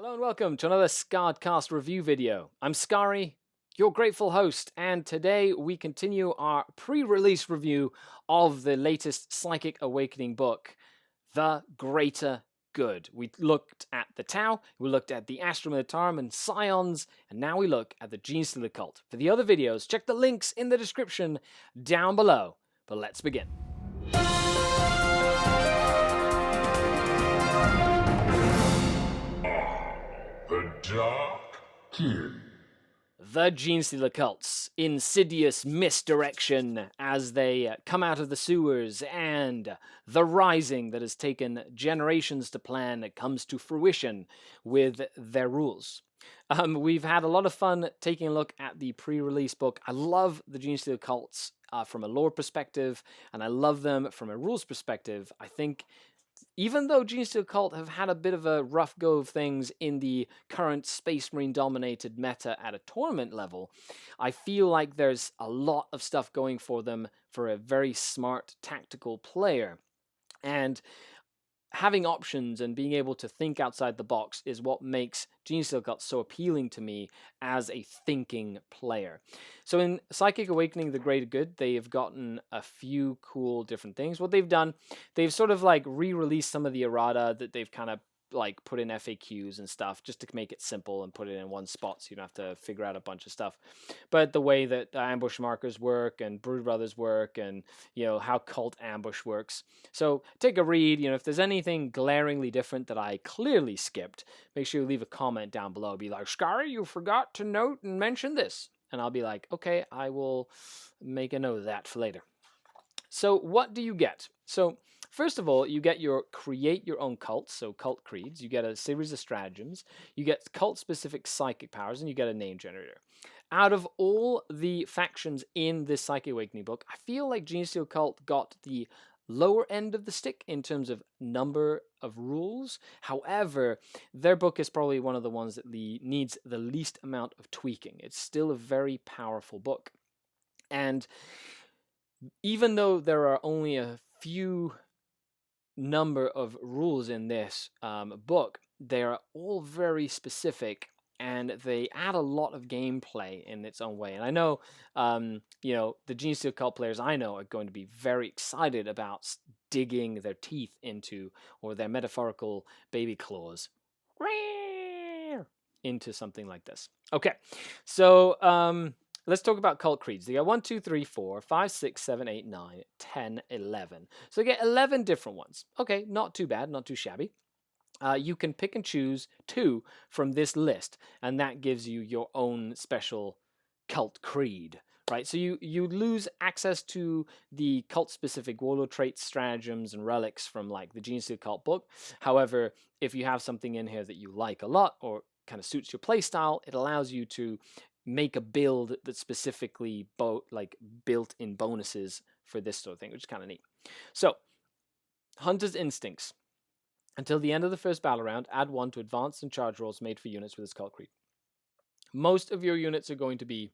Hello and welcome to another SkaredCast review video. I'm Skari, your grateful host, and today we continue our pre-release review of the latest Psychic Awakening book, The Greater Good. We looked at the Tau, we looked at the Astra Militarum and Scions, and now we look at the Genestealer Cult. For the other videos, check the links in the description down below. But let's begin. The Dark King. The Genestealer Cults, insidious misdirection as they come out of the sewers, and the rising that has taken generations to plan comes to fruition with their rules. We've had a lot of fun taking a look at the pre-release book. I love the Genestealer Cults from a lore perspective, and I love them from a rules perspective. I think even though Genestealer Cult have had a bit of a rough go of things in the current Space Marine dominated meta at a tournament level, I feel like there's a lot of stuff going for them for a very smart tactical player. And having options and being able to think outside the box is what makes Genestealer Cult so appealing to me as a thinking player. So in Psychic Awakening, The Greater Good, they have gotten a few cool different things. What they've done, they've sort of like re-released some of the errata that they've kind of like put in FAQs and stuff just to make it simple and put it in one spot so you don't have to figure out a bunch of stuff. But the way that ambush markers work and Brood Brothers work and, you know, how cult ambush works. So take a read. You know, if there's anything glaringly different that I clearly skipped, make sure you leave a comment down below. Be like, Skari, you forgot to note and mention this. And I'll be like, okay, I will make a note of that for later. So what do you get? So first of all, you get your create your own cults, so cult creeds. You get a series of stratagems. You get cult-specific psychic powers, and you get a name generator. Out of all the factions in this Psychic Awakening book, I feel like Genestealer Cult got the lower end of the stick in terms of number of rules. However, their book is probably one of the ones that needs the least amount of tweaking. It's still a very powerful book. And even though there are only a few number of rules in this book, they are all very specific and they add a lot of gameplay in its own way. And I know, you know, the Genestealer Cult players I know are going to be very excited about digging their teeth into, or their metaphorical baby claws, into something like this. Okay, so let's talk about cult creeds. They got 1, 2, 3, 4, 5, 6, 7, 8, 9, 10, 11. So you get 11 different ones. Okay, not too bad, not too shabby. You can pick and choose 2 from this list, and that gives you your own special cult creed, right? So you lose access to the cult-specific warlord traits, stratagems, and relics from like the Genestealer Cult book. However, if you have something in here that you like a lot or kind of suits your playstyle, it allows you to make a build that's specifically built in bonuses for this sort of thing, which is kind of neat. So, Hunter's Instincts. Until the end of the first battle round, add 1 to advance and charge rolls made for units with this cult creed. Most of your units are going to be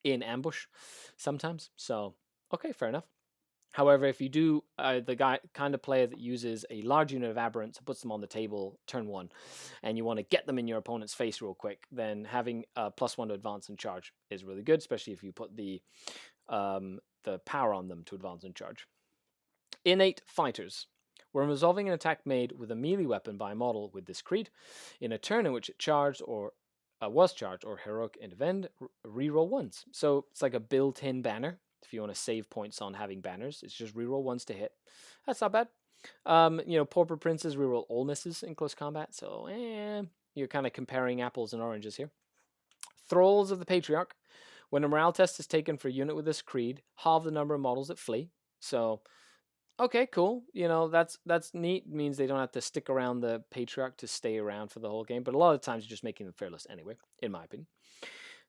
in ambush sometimes, so okay, fair enough. However, if you do the kind of player that uses a large unit of aberrants and puts them on the table turn 1, and you want to get them in your opponent's face real quick, then having a +1 to advance and charge is really good, especially if you put the power on them to advance and charge. Innate Fighters. When resolving an attack made with a melee weapon by a model with this creed, in a turn in which it charged or was charged or heroic intervened, reroll 1s. So it's like a built-in banner. If you want to save points on having banners, it's just reroll 1s to hit. That's not bad. You know, Pauper Princes reroll all misses in close combat, so you're kind of comparing apples and oranges here. Thralls of the Patriarch. When a morale test is taken for a unit with this creed, halve the number of models that flee. So, okay, cool. You know, that's neat. It means they don't have to stick around the Patriarch to stay around for the whole game, but a lot of times you're just making them fearless anyway, in my opinion.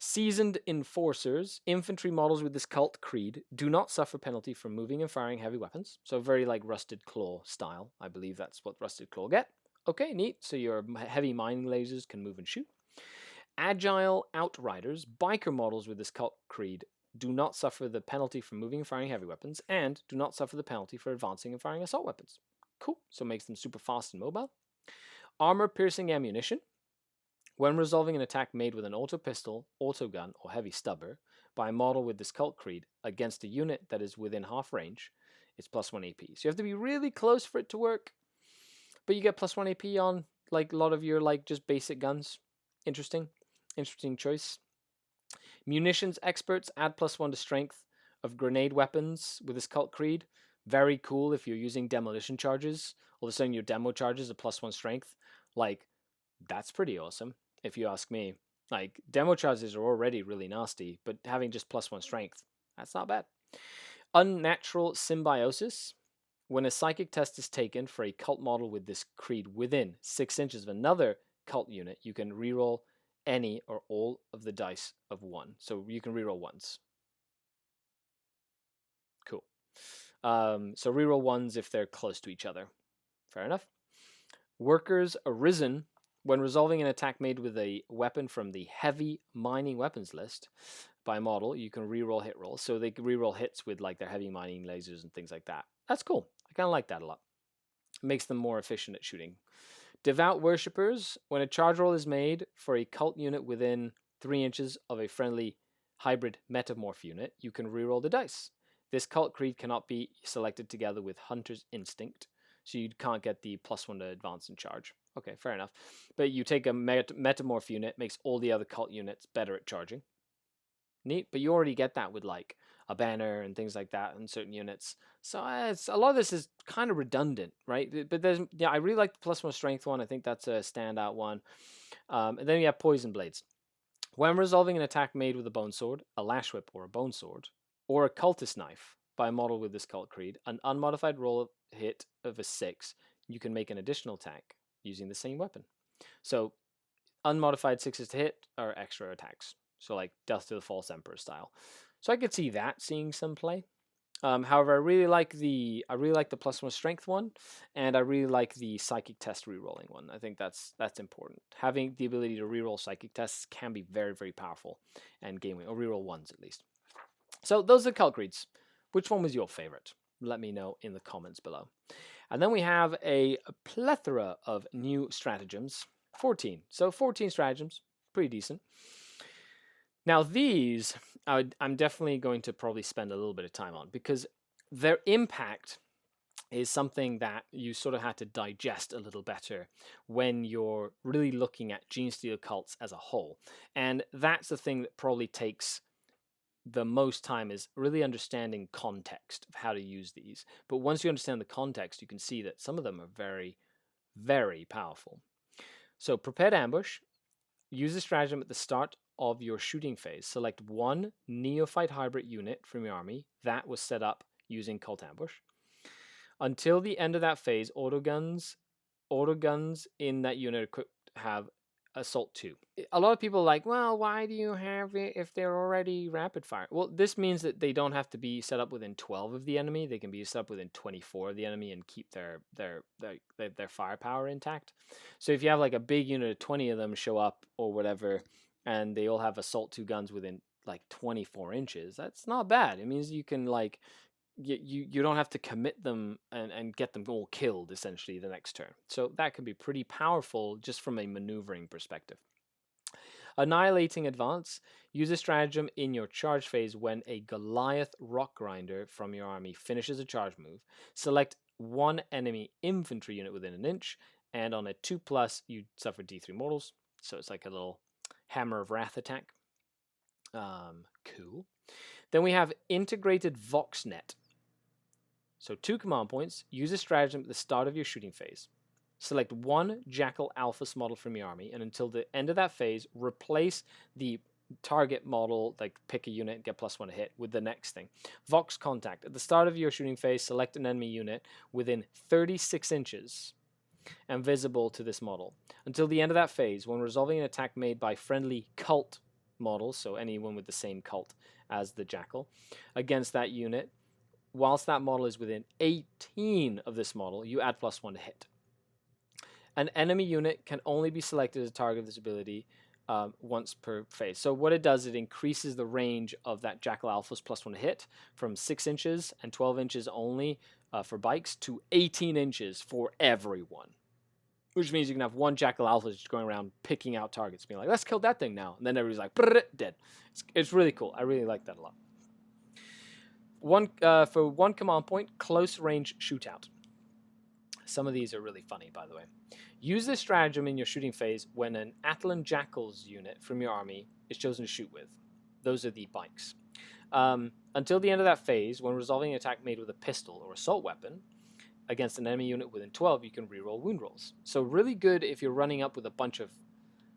Seasoned Enforcers. Infantry models with this cult creed do not suffer penalty from moving and firing heavy weapons. So very like Rusted Claw style. I believe that's what Rusted Claw get. Okay, neat. So your heavy mining lasers can move and shoot. Agile Outriders. Biker models with this cult creed do not suffer the penalty from moving and firing heavy weapons, and do not suffer the penalty for advancing and firing assault weapons. Cool. So it makes them super fast and mobile. Armor-piercing ammunition. When resolving an attack made with an auto pistol, auto gun, or heavy stubber by a model with this cult creed against a unit that is within half range, it's +1 AP. So you have to be really close for it to work, but you get +1 AP on like a lot of your like just basic guns. Interesting choice. Munitions experts add +1 to strength of grenade weapons with this cult creed. Very cool if you're using demolition charges. All of a sudden your demo charges a +1 strength. Like, that's pretty awesome, if you ask me. Like, demo charges are already really nasty, but having just +1 strength, that's not bad. Unnatural Symbiosis. When a psychic test is taken for a cult model with this creed within 6 inches of another cult unit, you can reroll any or all of the dice of 1. So you can reroll ones. Cool. So reroll ones if they're close to each other. Fair enough. Workers Arisen. When resolving an attack made with a weapon from the heavy mining weapons list by model, you can reroll hit rolls. So they can reroll hits with like their heavy mining lasers and things like that. That's cool. I kind of like that a lot. It makes them more efficient at shooting. Devout Worshippers. When a charge roll is made for a cult unit within 3 inches of a friendly hybrid metamorph unit, you can reroll the dice. This cult creed cannot be selected together with Hunter's Instinct, so you can't get the +1 to advance and charge. Okay, fair enough. But you take a metamorph unit, makes all the other cult units better at charging. Neat, but you already get that with like a banner and things like that in certain units. So a lot of this is kind of redundant, right? But I really like the +1 strength one. I think that's a standout one. And then you have Poison Blades. When resolving an attack made with a bone sword, a lash whip, or a bone sword, or a cultist knife by a model with this cult creed, an unmodified roll hit of a 6, you can make an additional attack using the same weapon. So unmodified 6s to hit are extra attacks. So like Death to the False Emperor style. So I could see that seeing some play. However, I really like the +1 strength one, and I really like the psychic test rerolling one. I think that's important. Having the ability to reroll psychic tests can be very, very powerful and game winning, or reroll ones at least. So those are cult creeds. Which one was your favorite? Let me know in the comments below. And then we have a plethora of new stratagems. 14. So 14 stratagems, pretty decent. Now these, I'm definitely going to probably spend a little bit of time on because their impact is something that you sort of had to digest a little better when you're really looking at Genestealer Cults as a whole. And that's the thing that probably takes the most time, is really understanding context of how to use these. But once you understand the context, you can see that some of them are very, very powerful. So Prepared Ambush. Use the stratagem at the start of your shooting phase. Select one Neophyte Hybrid unit from your army that was set up using Cult Ambush. Until the end of that phase, autoguns in that unit equipped have Assault 2. A lot of people are like, well, why do you have it if they're already rapid fire? Well, this means that they don't have to be set up within 12 of the enemy. They can be set up within 24 of the enemy and keep their firepower intact. So if you have like a big unit of 20 of them show up or whatever, and they all have Assault 2 guns within like 24 inches, that's not bad. It means you can like you don't have to commit them and get them all killed essentially the next turn. So that can be pretty powerful just from a maneuvering perspective. Annihilating Advance. Use a stratagem in your charge phase when a Goliath Rock Grinder from your army finishes a charge move. Select one enemy infantry unit within an inch, and on a 2+, you suffer D3 mortals. So it's like a little Hammer of Wrath attack. Cool. Then we have Integrated Voxnet. So 2 command points. Use a stratagem at the start of your shooting phase. Select one Jackal Alphas model from your army, and until the end of that phase, replace the target model, like pick a unit and get +1 to hit, with the next thing. Vox Contact. At the start of your shooting phase, select an enemy unit within 36 inches and visible to this model. Until the end of that phase, when resolving an attack made by friendly cult models, so anyone with the same cult as the Jackal, against that unit, whilst that model is within 18 of this model, you add +1 to hit. An enemy unit can only be selected as a target of this ability once per phase. So what it does, it increases the range of that Jackal Alpha's +1 to hit from 6 inches and 12 inches only for bikes to 18 inches for everyone. which means you can have one Jackal Alpha just going around picking out targets, being like, let's kill that thing now. And then everybody's like, "Brrr," dead. It's really cool. I really like that a lot. For one command point, close range shootout. Some of these are really funny, by the way. Use this stratagem in your shooting phase when an Atlan Jackals unit from your army is chosen to shoot with. Those are the bikes. Until the end of that phase, when resolving an attack made with a pistol or assault weapon against an enemy unit within 12, you can reroll wound rolls. So really good if you're running up with a bunch of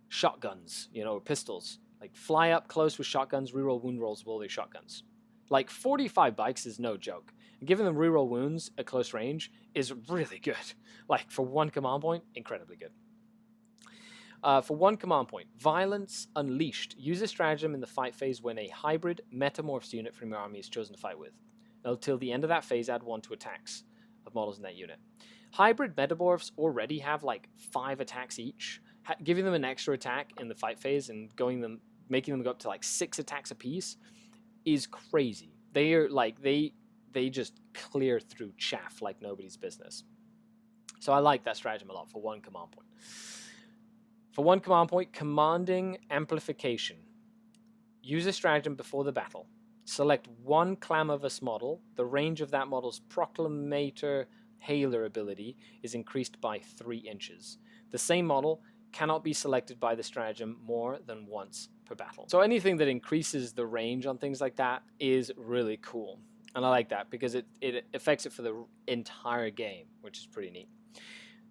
shotguns, or pistols. Like fly up close with shotguns, reroll wound rolls with all their shotguns. Like 45 bikes is no joke. And giving them reroll wounds at close range is really good. Like for one command point, incredibly good. For one command point, Violence Unleashed. Use this stratagem in the fight phase when a hybrid metamorphs unit from your army is chosen to fight with. Until the end of that phase, add 1 to attacks of models in that unit. Hybrid metamorphs already have like 5 attacks each. Giving them an extra attack in the fight phase and making them go up to like 6 attacks apiece is crazy. They are like they just clear through chaff like nobody's business. So I like that stratagem a lot for one command point. For one command point, Commanding Amplification. Use a stratagem before the battle. Select one Clamavus model. The range of that model's Proclamator Hailer ability is increased by 3 inches. The same model cannot be selected by the stratagem more than once per battle. So anything that increases the range on things like that is really cool. And I like that because it affects it for the entire game, which is pretty neat.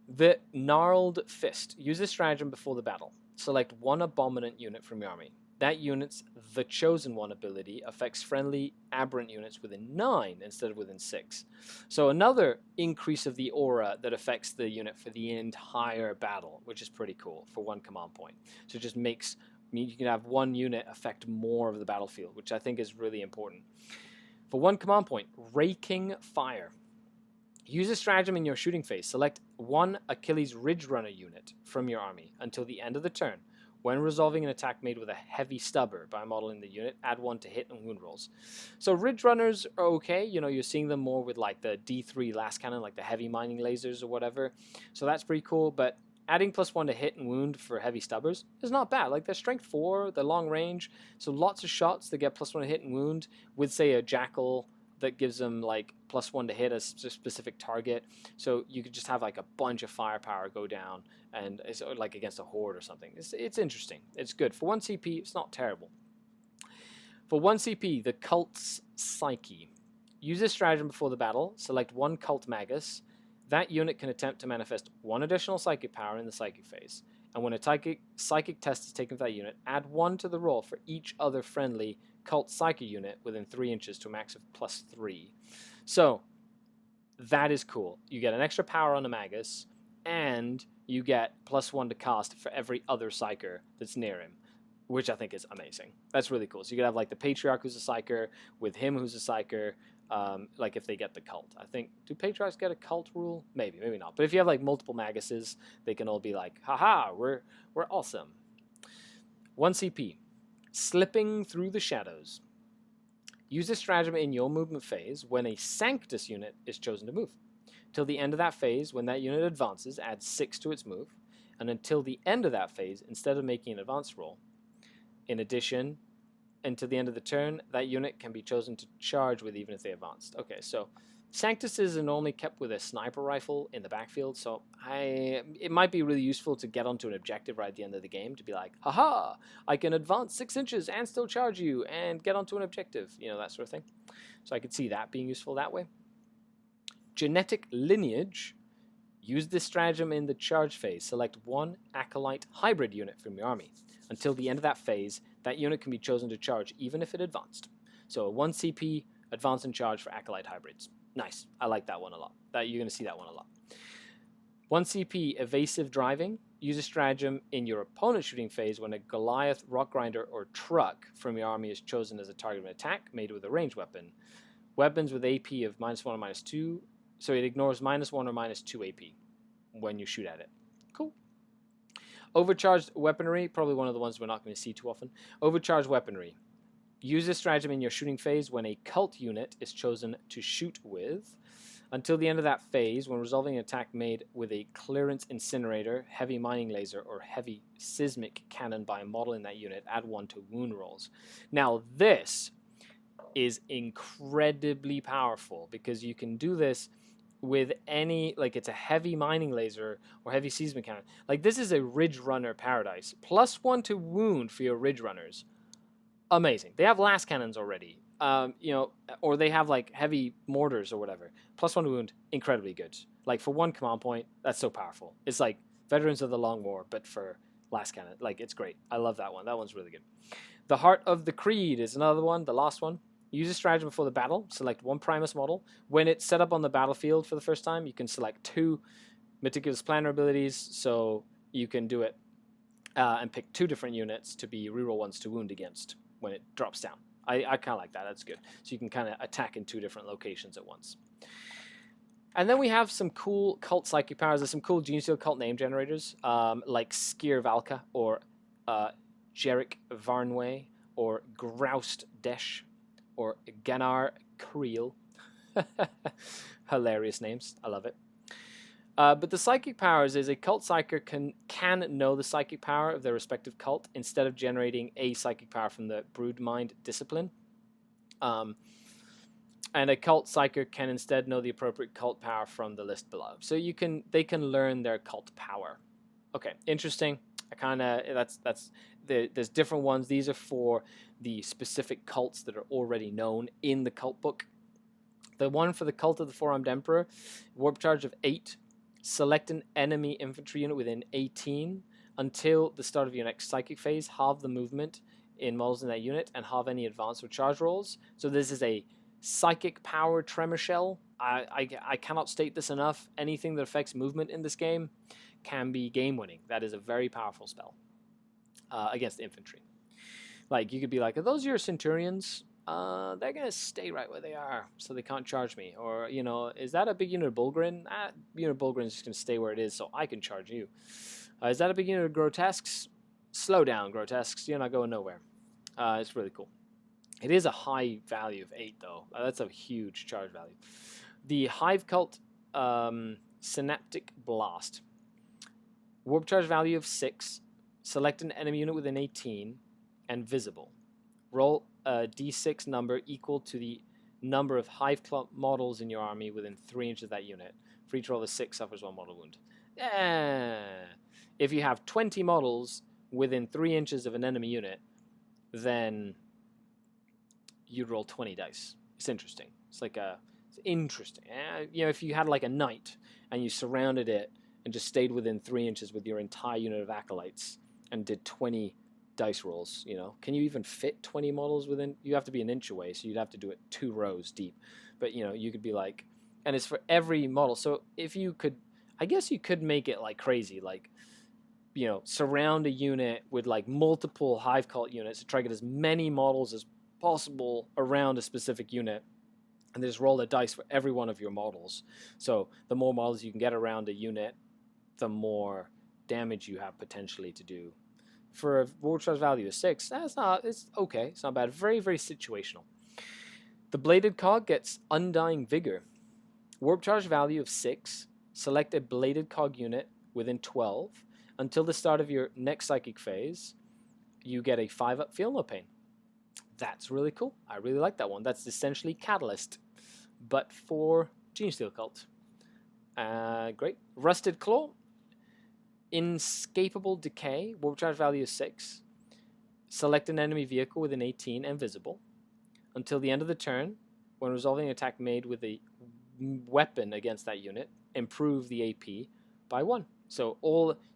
The Gnarled Fist. Use this stratagem before the battle. Select one Abominant unit from your army. That unit's The Chosen One ability affects friendly aberrant units within 9 instead of within 6. So another increase of the aura that affects the unit for the entire battle, which is pretty cool for one command point. So it just makes you can have one unit affect more of the battlefield, which I think is really important. For one command point, Raking Fire. Use a stratagem in your shooting phase. Select one Achilles Ridge Runner unit from your army until the end of the turn. When resolving an attack made with a heavy stubber by a model in the unit, add 1 to hit and wound rolls. So Ridge Runners are okay. You're seeing them more with like the D3 last cannon, like the heavy mining lasers or whatever. So that's pretty cool. But adding +1 to hit and wound for heavy stubbers is not bad. Like they're strength 4, they're long range. So lots of shots that get +1 to hit and wound with, say, a Jackal that gives them like +1 to hit a specific target. So you could just have like a bunch of firepower go down, and it's like against a horde or something. It's interesting. It's good. For 1 CP, it's not terrible. For 1 CP, the Cult's Psyche. Use this stratagem before the battle. Select one Cult Magus. That unit can attempt to manifest 1 additional psychic power in the psychic phase. And when a psychic test is taken for that unit, add 1 to the roll for each other friendly Cult Psychic unit within 3 inches to a max of +3. So that is cool. You get an extra power on the Magus, and you get +1 to cast for every other Psyker that's near him, which I think is amazing. That's really cool. So you could have like the Patriarch who's a Psyker with him who's a Psyker, like if they get the cult. I think, do Patriarchs get a cult rule? Maybe not. But if you have like multiple Maguses, they can all be like, haha, we're awesome. 1 CP. Slipping Through the Shadows. Use this stratagem in your movement phase when a Sanctus unit is chosen to move. Till the end of that phase, when that unit advances, add 6 to its move. And until the end of that phase, instead of making an advance roll. In addition, until the end of the turn, that unit can be chosen to charge with even if they advanced. Okay, so Sanctuses are normally kept with a sniper rifle in the backfield, so it might be really useful to get onto an objective right at the end of the game to be like, haha, I can advance 6 inches and still charge you and get onto an objective, that sort of thing. So I could see that being useful that way. Genetic Lineage. Use this stratagem in the charge phase. Select one Acolyte Hybrid unit from your army. Until the end of that phase, that unit can be chosen to charge even if it advanced. So a 1 CP advance and charge for Acolyte Hybrids. Nice. I like that one a lot. You're going to see that one a lot. 1 CP Evasive Driving. Use a stratagem in your opponent's shooting phase when a Goliath, Rock Grinder, or Truck from your army is chosen as a target of an attack made with a ranged weapon. Weapons with AP of -1 or -2. So it ignores -1 or -2 AP when you shoot at it. Cool. Overcharged Weaponry. Probably one of the ones we're not going to see too often. Overcharged Weaponry. Use this stratagem in your shooting phase when a cult unit is chosen to shoot with. Until the end of that phase, when resolving an attack made with a clearance incinerator, heavy mining laser, or heavy seismic cannon by a model in that unit, add 1 to wound rolls. Now this is incredibly powerful because you can do this with any, like, it's a heavy mining laser or heavy seismic cannon. Like, this is a Ridge Runner Paradise. +1 to wound for your Ridge Runners. Amazing. They have last cannons already. You know, or they have like heavy mortars or whatever. +1 to wound, incredibly good. Like, for 1 command point, that's so powerful. It's like Veterans of the Long War, but for last cannon. Like, it's great. I love that one. That one's really good. The Heart of the Creed is another one, the last one. Use a stratagem before the battle. Select 1 Primus model. When it's set up on the battlefield for the first time, you can select 2 Meticulous Planner abilities, so you can do it and pick 2 different units to be reroll ones to wound against when it drops down. I kind of like that. That's good. So you can kind of attack in 2 different locations at once. And then we have some cool cult psychic powers. There's some cool Genestealer cult name generators, like Skier Valka, or Jerick Varnway, or Groust Desh, or Ganar Creel. Hilarious names. I love it. But the psychic powers is a cult psyker can know the psychic power of their respective cult instead of generating a psychic power from the Broodmind discipline. And a cult psyker can instead know the appropriate cult power from the list below. So they can learn their cult power. Okay, interesting. There's different ones. These are for the specific cults that are already known in the cult book. The one for the Cult of the Four-Armed Emperor, warp charge of 8. Select an enemy infantry unit within 18 until the start of your next psychic phase. Halve the movement in models in that unit and halve any advanced or charge rolls. So this is a psychic power tremor shell. I cannot state this enough. Anything that affects movement in this game can be game winning. That is a very powerful spell against infantry. Like, you could be like, are those your Centurions? They're going to stay right where they are, so they can't charge me. Or, you know, is that a big unit of Bullgrin? Unit of Bullgrin is just going to stay where it is, so I can charge you. Is that a big unit of Grotesques? Slow down, Grotesques. You're not going nowhere. It's really cool. It is a high value of 8, though. That's a huge charge value. The Hive Cult Synaptic Blast. Warp charge value of 6. Select an enemy unit within 18 and visible. Roll a d6 number equal to the number of Hive Cult models in your army within 3 inches of that unit. For each roll, a 6 suffers 1 model wound. If you have 20 models within 3 inches of an enemy unit, then you'd roll 20 dice. It's interesting. It's interesting. You know, if you had like a knight and you surrounded it and just stayed within 3 inches with your entire unit of acolytes and did 20 dice rolls, you know, can you even fit 20 models within? You have to be an inch away, so you'd have to do it 2 rows deep. But, you know, you could be like, and it's for every model. So if you could, I guess you could make it like crazy, like, you know, surround a unit with like multiple Hive Cult units to try to get as many models as possible around a specific unit, and just roll a dice for every one of your models. So the more models you can get around a unit, the more damage you have potentially to do. For a warp charge value of 6, it's okay. It's not bad. Very, very situational. The Bladed Cog gets Undying Vigor. Warp charge value of 6. Select a Bladed Cog unit within 12. Until the start of your next psychic phase, you get a 5-up Feel No Pain. That's really cool. I really like that one. That's essentially Catalyst, but for Genestealer Cult. Great. Rusted Claw. Inescapable Decay. Warp charge value of 6. Select an enemy vehicle within 18 and visible. Until the end of the turn, when resolving an attack made with a weapon against that unit, improve the AP by 1. So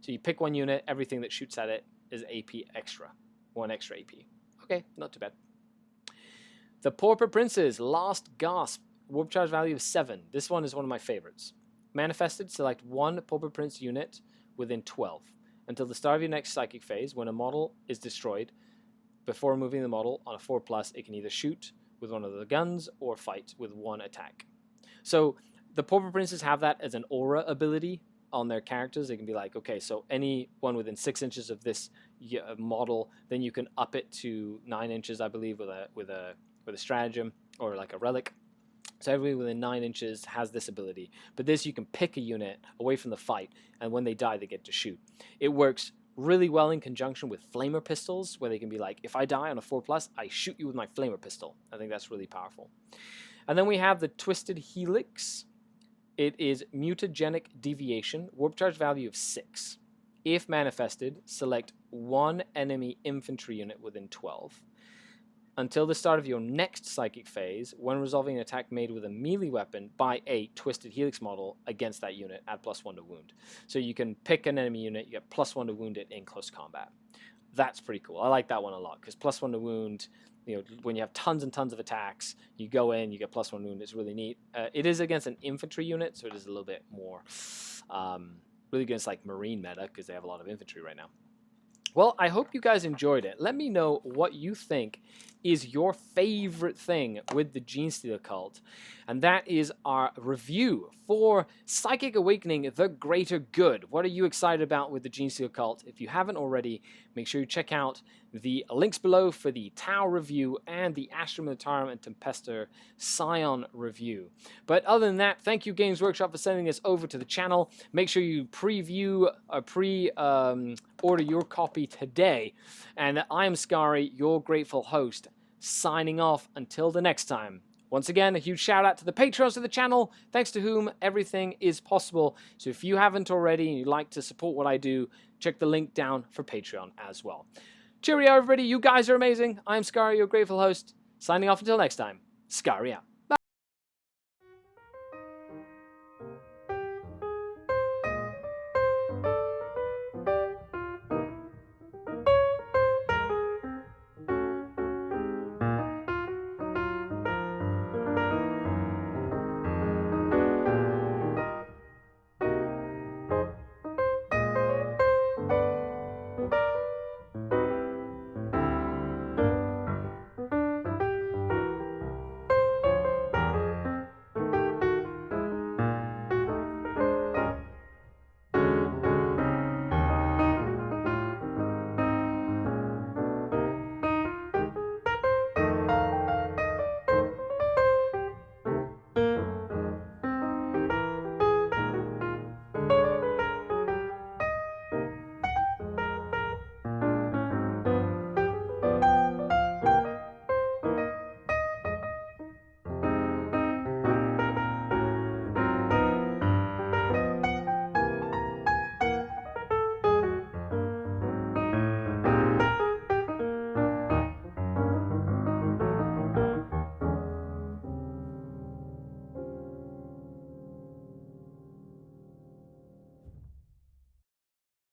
you pick one unit, everything that shoots at it is AP extra. 1 extra AP. Okay, not too bad. The Pauper Prince's Last Gasp. Warp charge value of 7. This one is one of my favorites. Manifested, select 1 Pauper Prince unit within 12. Until the start of your next psychic phase, when a model is destroyed, before removing the model on a 4+, it can either shoot with one of the guns or fight with 1 attack. So the Pauper Princes have that as an aura ability on their characters. They can be like, okay, so anyone within 6 inches of this model, then you can up it to 9 inches, I believe, with a stratagem or like a relic. So everybody within 9 inches has this ability. But this, you can pick a unit away from the fight, and when they die, they get to shoot. It works really well in conjunction with flamer pistols, where they can be like, if I die on a 4+, I shoot you with my flamer pistol. I think that's really powerful. And then we have the Twisted Helix. It is mutagenic deviation, warp charge value of 6. If manifested, select one enemy infantry unit within 12. Until the start of your next psychic phase, when resolving an attack made with a melee weapon by a Twisted Helix model against that unit, add +1 to wound. So you can pick an enemy unit, you get +1 to wound it in close combat. That's pretty cool. I like that one a lot, because +1 to wound, you know, when you have tons and tons of attacks, you go in, you get +1 wound. It's really neat. It is against an infantry unit, so it is a little bit more really against like Marine meta, because they have a lot of infantry right now. Well, I hope you guys enjoyed it. Let me know what you think is your favorite thing with the Genestealer Cult. And that is our review for Psychic Awakening, The Greater Good. What are you excited about with the Genestealer Cult? If you haven't already, make sure you check out the links below for the Tau review and the Astra Militarum and Tempestor Scion review. But other than that, thank you Games Workshop for sending this over to the channel. Make sure you preview or order your copy today. And I am Skari, your grateful host, signing off until the next time. Once again, a huge shout out to the patrons of the channel, thanks to whom everything is possible. So if you haven't already and you'd like to support what I do, check the link down for Patreon as well. Cheerio, everybody. You guys are amazing. I'm Skari, your grateful host. Signing off until next time. Skari out.